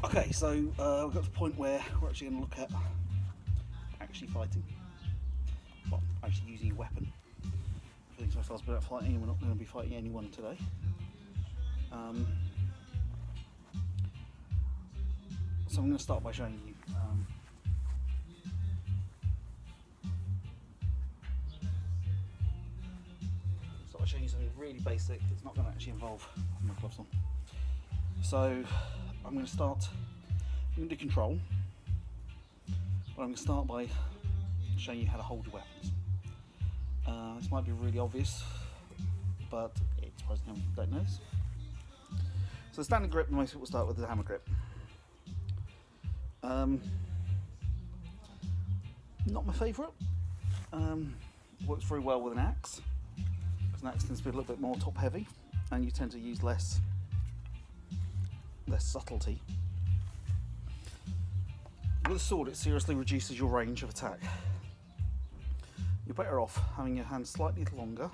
Okay, so we've got to the point where we're actually going to look at actually fighting. Well, actually using a weapon. I think so far about fighting, and we're not going to be fighting anyone today. So I'm going to start by showing you something really basic that's not going to actually involve my gloves on. So I'm going to do control, but I'm going to start by showing you how to hold your weapons. This might be really obvious, but it's probably no one don't know this. So the standard grip, most people start with the hammer grip. Not my favourite. Works very well with an axe, because an axe tends to be a little bit more top heavy, and you tend to use less subtlety. With a sword, it seriously reduces your range of attack. You're better off having your hand slightly longer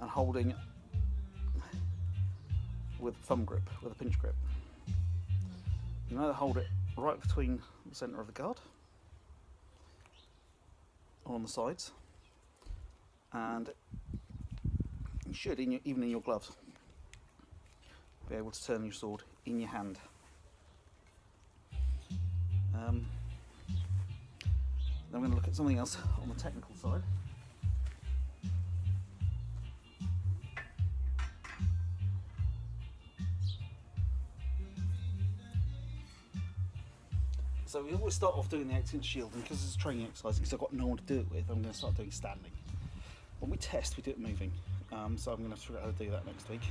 and holding with thumb grip, with a pinch grip. You either hold it right between the centre of the guard or on the sides, and you should, even in your gloves, be able to turn your sword in your hand. Then we're going to look at something else on the technical side. So we always start off doing the 8-inch shield, and because it's a training exercise, because I've got no one to do it with, I'm going to start doing standing. When we test, we do it moving, so I'm going to figure out how to do that next week.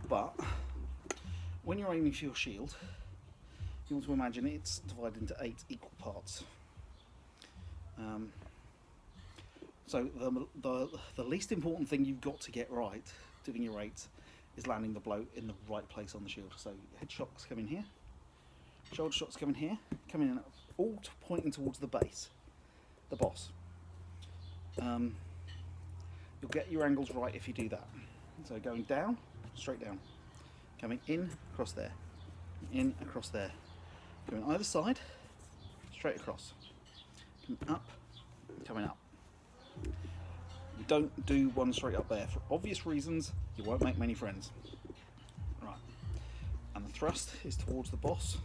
But when you're aiming for your shield, you want to imagine it's divided into 8 equal parts. So the least important thing you've got to get right doing your 8 is landing the blow in the right place on the shield. So head shots come in here, shoulder shots come in here, coming in all pointing towards the base, the boss. You'll get your angles right if you do that. So going down, straight down, coming in, across there, in, across there, going either side, straight across, coming up, coming up. You don't do one straight up there. For obvious reasons, you won't make many friends. Right, and the thrust is towards the boss.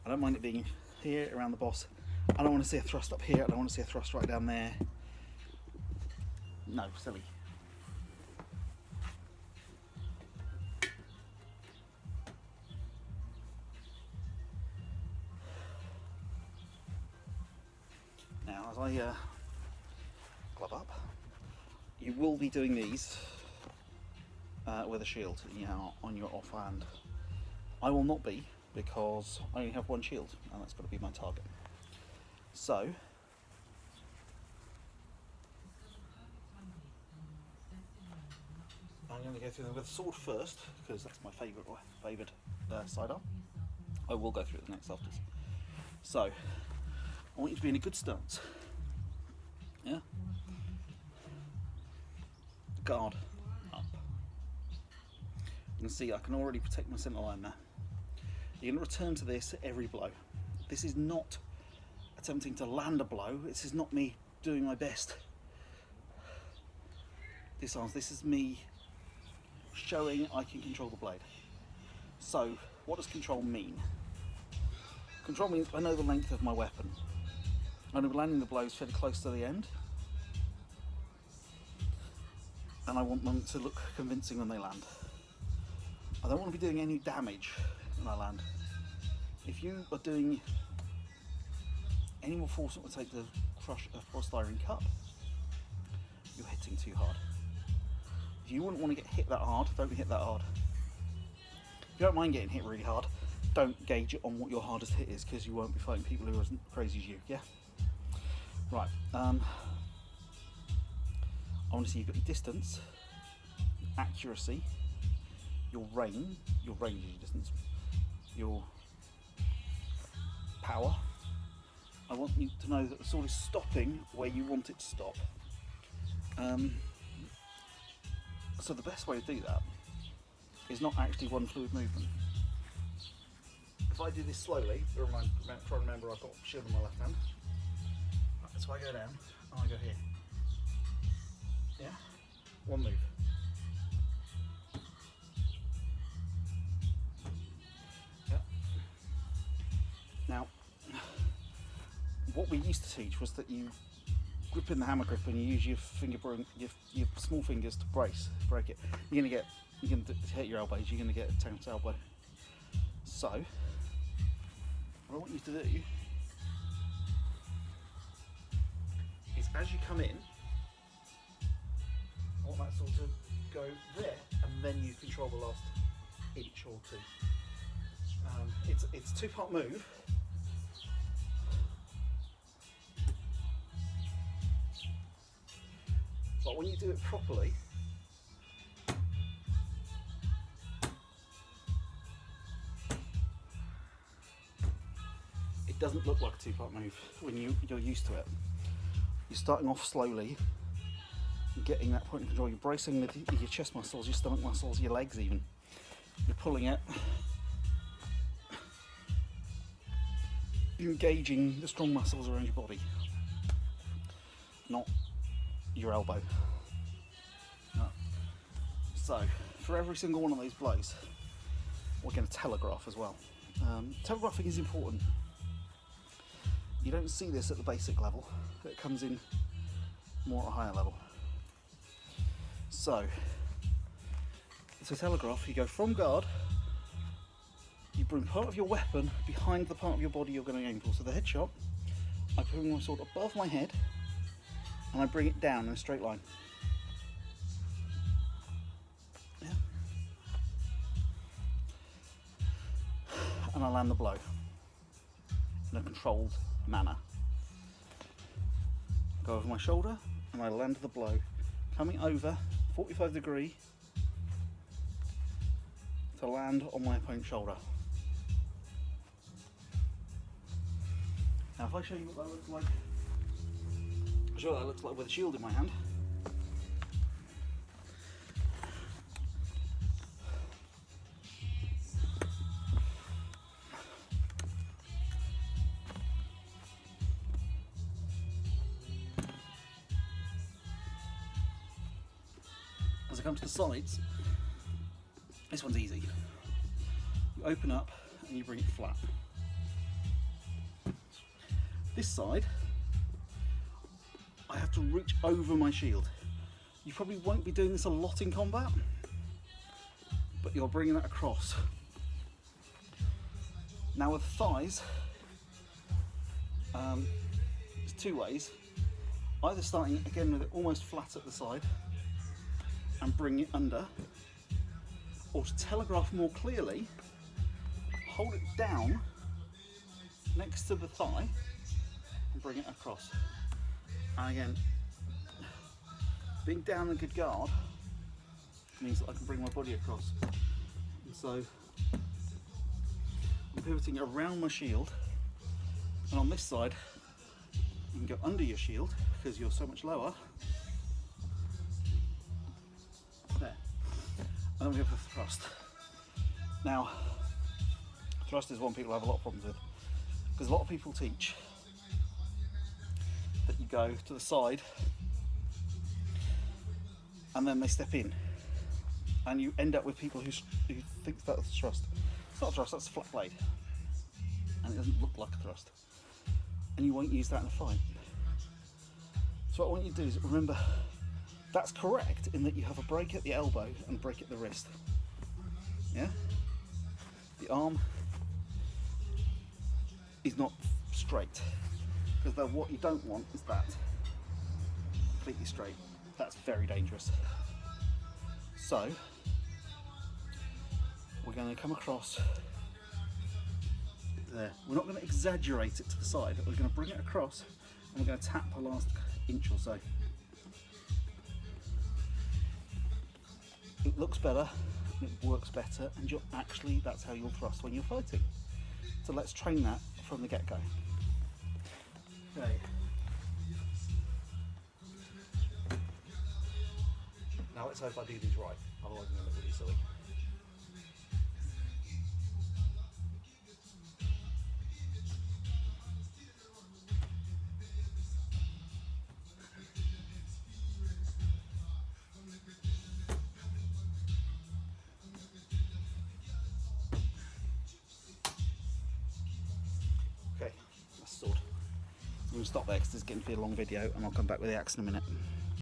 I don't mind it being here around the boss. I don't want to see a thrust up here. I don't want to see a thrust right down there. No, silly. Now, as I glove up, you will be doing these with a shield on your offhand. I will not be, because I only have one shield, and that's got to be my target. So, I'm going to go through them with the sword first, because that's my favoured sidearm. I will go through it the next after. So, I want you to be in a good stance. Yeah? Guard up. You can see I can already protect my centre line there. You're going to return to this at every blow. This is not attempting to land a blow. This is not me doing my best. This is me showing I can control the blade. So, what does control mean? Control means I know the length of my weapon. I know landing the blows fairly close to the end, and I want them to look convincing when they land. I don't want to be doing any damage when I land. If you are doing any more force that would take to crush a polystyrene cup, you're hitting too hard. If you wouldn't want to get hit that hard, don't hit that hard. If you don't mind getting hit really hard, don't gauge it on what your hardest hit is, because you won't be fighting people who are as crazy as you, yeah? Right, I want to see you've got your distance, accuracy, your range is your distance, your power. I want you to know that the sword is stopping where you want it to stop. So the best way to do that is not actually one fluid movement. If I do this slowly, try and remember I've got shield in my left hand. Right, so I go down and I go here. Yeah? One move. Yeah. Now, what we used to teach was that you grip in the hammer grip and you use your your small fingers to break it. You're gonna hit your elbows. You're gonna get a tense elbow. So, what I want you to do is, as you come in, I want that sort of go there, and then you control the last inch or two. It's a two-part move. But when you do it properly, it doesn't look like a two-part move when you're used to it. You're starting off slowly, getting that point of control. You're bracing with your chest muscles, your stomach muscles, your legs even. You're pulling it. You're engaging the strong muscles around your body, not your elbow. No. So, for every single one of these blows, we're going to telegraph as well. Telegraphing is important. You don't see this at the basic level, it comes in more at a higher level. So, to telegraph, you go from guard, you bring part of your weapon behind the part of your body you're going to aim for. So the headshot, I put my sword above my head and I bring it down in a straight line. Yeah. And I land the blow in a controlled manner. Go over my shoulder and I land the blow, coming over 45 degree to land on my opponent's shoulder. Now if I show you what that looks like, I'll show you what that looks like with a shield in my hand. As I come to the sides, this one's easy. You open up and you bring it flat. This side, I have to reach over my shield. You probably won't be doing this a lot in combat, but you're bringing that across. Now with thighs, there's two ways. Either starting again with it almost flat at the side and bring it under, or to telegraph more clearly, hold it down next to the thigh and bring it across. And again, being down a good guard means that I can bring my body across. And so I'm pivoting around my shield, and on this side you can go under your shield because you're so much lower. There. And then we have the thrust. Now, thrust is one people have a lot of problems with, because a lot of people teach that you go to the side and then they step in, and you end up with people who think that's thrust. It's not a thrust, that's a flat blade, and it doesn't look like a thrust, and you won't use that in a fight. So what I want you to do is remember, that's correct in that you have a break at the elbow and a break at the wrist. Yeah? The arm is not straight, because what you don't want is that completely straight. That's very dangerous. So we're going to come across there. We're not going to exaggerate it to the side. We're going to bring it across and we're going to tap the last inch or so. It looks better, it works better, and that's how you'll thrust when you're fighting. So let's train that from the get-go. Okay. Now let's hope I do these right, otherwise I'm going to look really silly. going to stop there because it's getting to be a long video, and I'll come back with the axe in a minute.